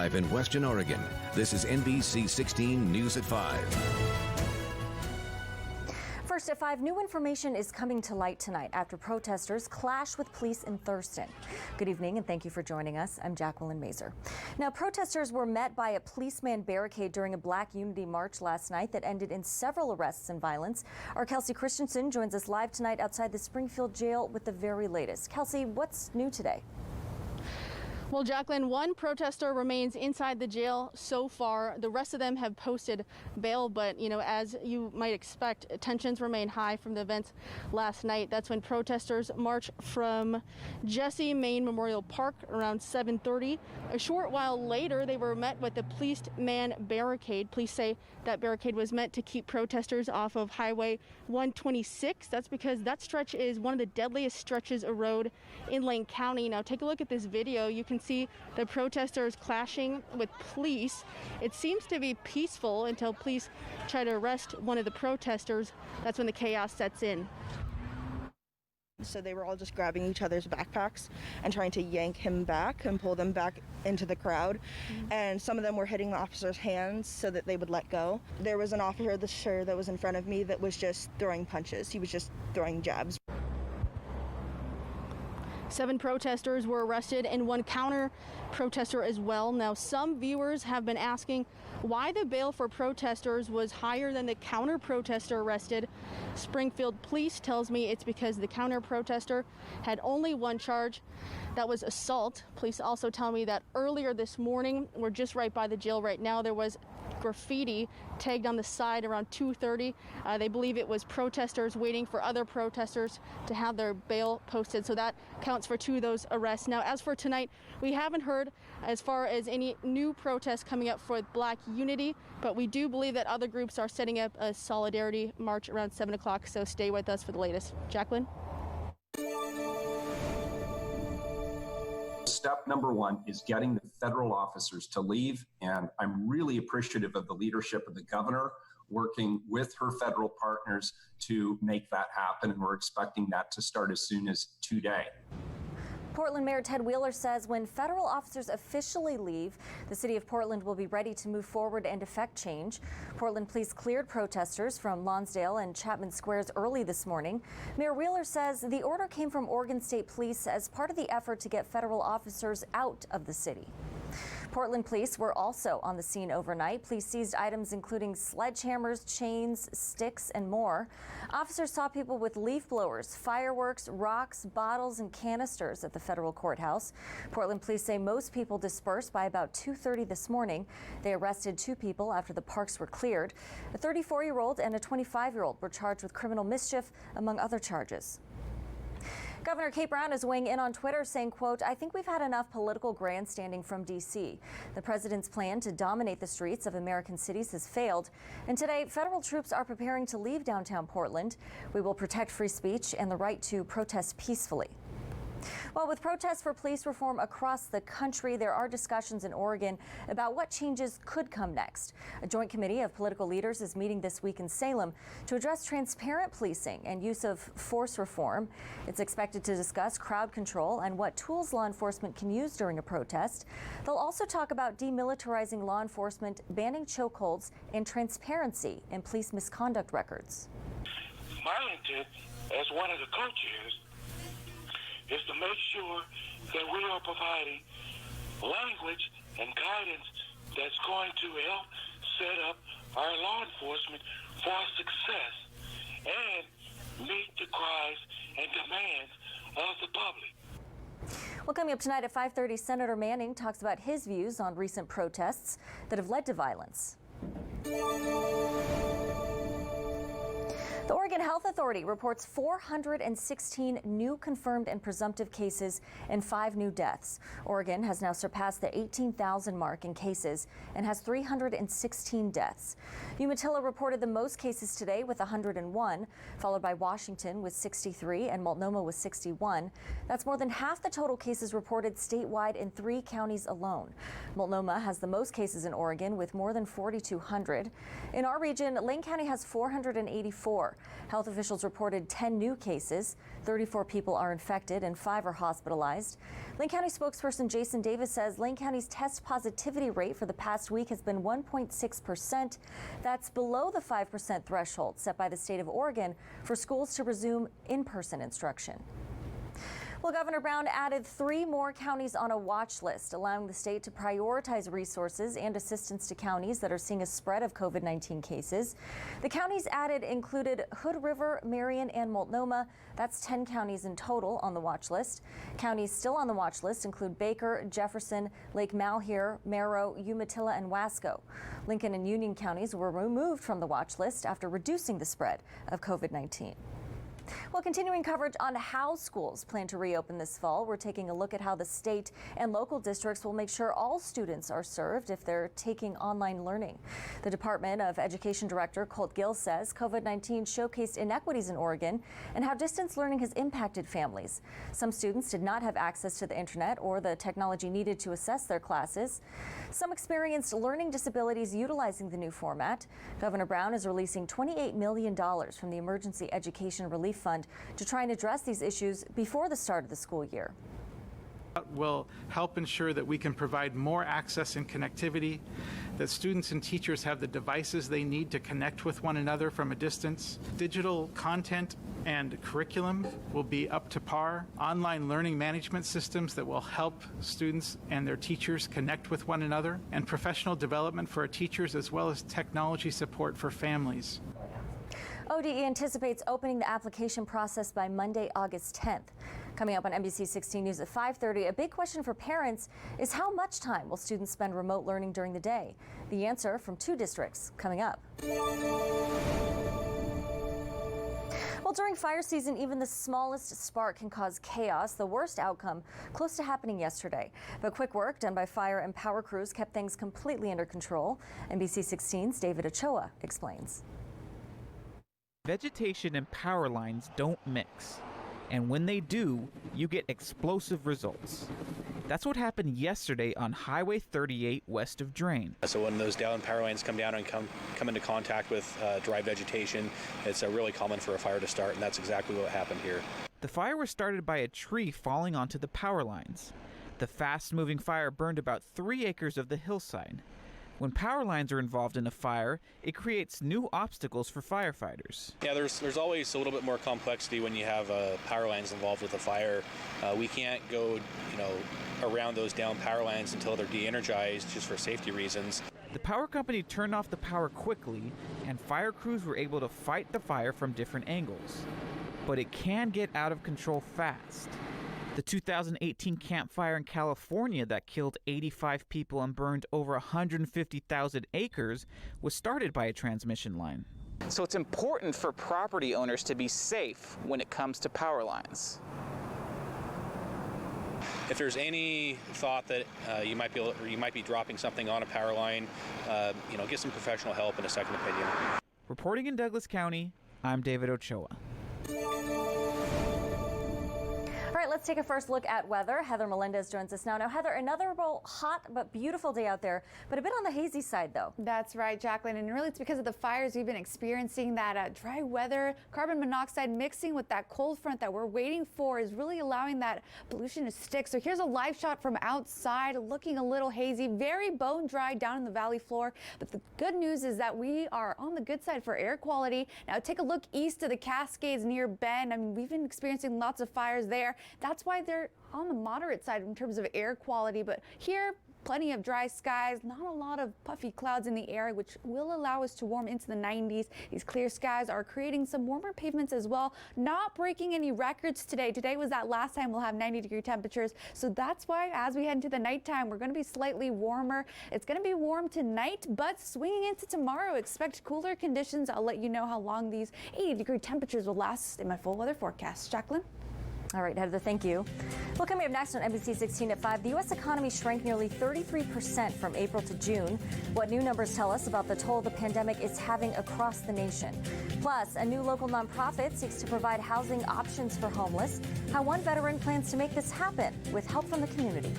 live in Western Oregon. This is NBC 16 News at 5. First at 5, new information is coming to light tonight after protesters clash with police in Thurston. Good evening and thank you for joining us. I'm Jacqueline Mazer. Now, protesters were met by a policeman barricade during a Black Unity march last night that ended in several arrests and violence. Our Kelsey Christensen joins us live tonight outside the Springfield jail with the very latest. Kelsey, what's new today? Well, Jacqueline, one protester remains inside the jail so far. The rest of them have posted bail, but, as you might expect, tensions remain high from the events last night. That's when protesters marched from Jesse Main Memorial Park around 7:30. A short while later, they were met with the policeman barricade. Police say that barricade was meant to keep protesters off of Highway 126. That's because that stretch is one of the deadliest stretches of road in Lane County. Now, take a look at this video. You can see the protesters clashing with police. It seems to be peaceful until police try to arrest one of the protesters. That's when the chaos sets in. So they were all just grabbing each other's backpacks and trying to yank him back and pull them back into the crowd. And some of them were hitting the officer's hands so that they would let go. There was an officer that was in front of me that was just throwing punches. He was just throwing jabs. 7 protesters were arrested and 1 counter protester as well. Now, some viewers have been asking why the bail for protesters was higher than the counter protester arrested. Springfield Police tells me it's because the counter protester had only 1 charge. That was assault. Police also tell me that earlier this morning, we're just right by the jail right now, there was graffiti tagged on the side around 2:30. They believe it was protesters waiting for other protesters to have their bail posted. So that counts for 2 of those arrests. Now, as for tonight, we haven't heard as far as any new protests coming up for Black Unity, but we do believe that other groups are setting up a solidarity march around 7 o'clock. So stay with us for the latest. Jacqueline? Step number 1 is getting the federal officers to leave, and I'm really appreciative of the leadership of the governor working with her federal partners to make that happen, and we're expecting that to start as soon as today. Portland Mayor Ted Wheeler says when federal officers officially leave, the city of Portland will be ready to move forward and effect change. Portland police cleared protesters from Lonsdale and Chapman Squares early this morning. Mayor Wheeler says the order came from Oregon State Police as part of the effort to get federal officers out of the city. Portland police were also on the scene overnight. Police seized items including sledgehammers, chains, sticks, and more. Officers saw people with leaf blowers, fireworks, rocks, bottles, and canisters at the federal courthouse. Portland police say most people dispersed by about 2:30 this morning. They arrested 2 people after the parks were cleared. A 34-year-old and a 25-year-old were charged with criminal mischief, among other charges. Governor Kate Brown is weighing in on Twitter saying, quote, "I think we've had enough political grandstanding from D.C. The president's plan to dominate the streets of American cities has failed. And today, federal troops are preparing to leave downtown Portland. We will protect free speech and the right to protest peacefully." Well, with protests for police reform across the country, there are discussions in Oregon about what changes could come next. A joint committee of political leaders is meeting this week in Salem to address transparent policing and use of force reform. It's expected to discuss crowd control and what tools law enforcement can use during a protest. They'll also talk about demilitarizing law enforcement, banning chokeholds, and transparency in police misconduct records. My intent as one of the co-chairs is to make sure that we are providing language and guidance that's going to help set up our law enforcement for success and meet the cries and demands of the public. Well, coming up tonight at 5:30, Senator Manning talks about his views on recent protests that have led to violence. The Oregon Health Authority reports 416 new confirmed and presumptive cases and 5 new deaths. Oregon has now surpassed the 18,000 mark in cases and has 316 deaths. Umatilla reported the most cases today with 101, followed by Washington with 63 and Multnomah with 61. That's more than half the total cases reported statewide in 3 counties alone. Multnomah has the most cases in Oregon with more than 4,200. In our region, Lane County has 484. Health officials reported 10 new cases. 34 people are infected and 5 are hospitalized. Lane County spokesperson Jason Davis says Lane County's test positivity rate for the past week has been 1.6%. That's below the 5% threshold set by the state of Oregon for schools to resume in-person instruction. Well, Governor Brown added 3 more counties on a watch list, allowing the state to prioritize resources and assistance to counties that are seeing a spread of COVID-19 cases. The counties added included Hood River, Marion, and Multnomah. That's 10 counties in total on the watch list. Counties still on the watch list include Baker, Jefferson, Lake Malheur, Merrow, Umatilla, and Wasco. Lincoln and Union counties were removed from the watch list after reducing the spread of COVID-19. Well, continuing coverage on how schools plan to reopen this fall, we're taking a look at how the state and local districts will make sure all students are served if they're taking online learning. The Department of Education Director Colt Gill says COVID-19 showcased inequities in Oregon and how distance learning has impacted families. Some students did not have access to the internet or the technology needed to assess their classes. Some experienced learning disabilities utilizing the new format. Governor Brown is releasing $28 million from the Emergency Education Relief Fund to try and address these issues before the start of the school year. Will help ensure that we can provide more access and connectivity, that students and teachers have the devices they need to connect with one another from a distance. Digital content and curriculum will be up to par. Online learning management systems that will help students and their teachers connect with one another, and professional development for our teachers, as well as technology support for families. ODE anticipates opening the application process by Monday, August 10th. Coming up on NBC 16 News at 5:30, a big question for parents is how much time will students spend remote learning during the day? The answer from 2 districts coming up. Well, during fire season, even the smallest spark can cause chaos. The worst outcome close to happening yesterday. But quick work done by fire and power crews kept things completely under control. NBC 16's David Ochoa explains. Vegetation and power lines don't mix, and when they do, you get explosive results. That's what happened yesterday on Highway 38 west of Drain. So when those down power lines come down and come into contact with dry vegetation, it's really common for a fire to start, and that's exactly what happened here. The fire was started by a tree falling onto the power lines. The fast-moving fire burned about 3 acres of the hillside. When power lines are involved in a fire, it creates new obstacles for firefighters. Yeah, there's always a little bit more complexity when you have power lines involved with a fire. We can't go, around those down power lines until they're de-energized just for safety reasons. The power company turned off the power quickly, and fire crews were able to fight the fire from different angles. But it can get out of control fast. The 2018 Camp Fire in California that killed 85 people and burned over 150,000 acres was started by a transmission line. So it's important for property owners to be safe when it comes to power lines. If there's any thought that you might be dropping something on a power line, get some professional help and a second opinion. Reporting in Douglas County, I'm David Ochoa. All right, let's take a first look at weather. Heather Melendez joins us now. Now, Heather, another hot but beautiful day out there, but a bit on the hazy side, though. That's right, Jacqueline, and really it's because of the fires we've been experiencing. That dry weather, carbon monoxide mixing with that cold front that we're waiting for is really allowing that pollution to stick. So here's a live shot from outside, looking a little hazy, very bone dry down in the valley floor. But the good news is that we are on the good side for air quality. Now take a look east of the Cascades near Bend. I mean, we've been experiencing lots of fires there. That's why they're on the moderate side in terms of air quality. But here, plenty of dry skies, not a lot of puffy clouds in the air, which will allow us to warm into the 90s. These clear skies are creating some warmer pavements as well, not breaking any records today. Today was that last time we'll have 90-degree temperatures. So that's why as we head into the nighttime, we're going to be slightly warmer. It's going to be warm tonight, but swinging into tomorrow, expect cooler conditions. I'll let you know how long these 80-degree temperatures will last in my full weather forecast. Jacqueline? All right, Heather, thank you. Well, coming up next on NBC 16 at 5, the U.S. economy shrank nearly 33% from April to June. What new numbers tell us about the toll the pandemic is having across the nation. Plus, a new local nonprofit seeks to provide housing options for homeless. How one veteran plans to make this happen with help from the community.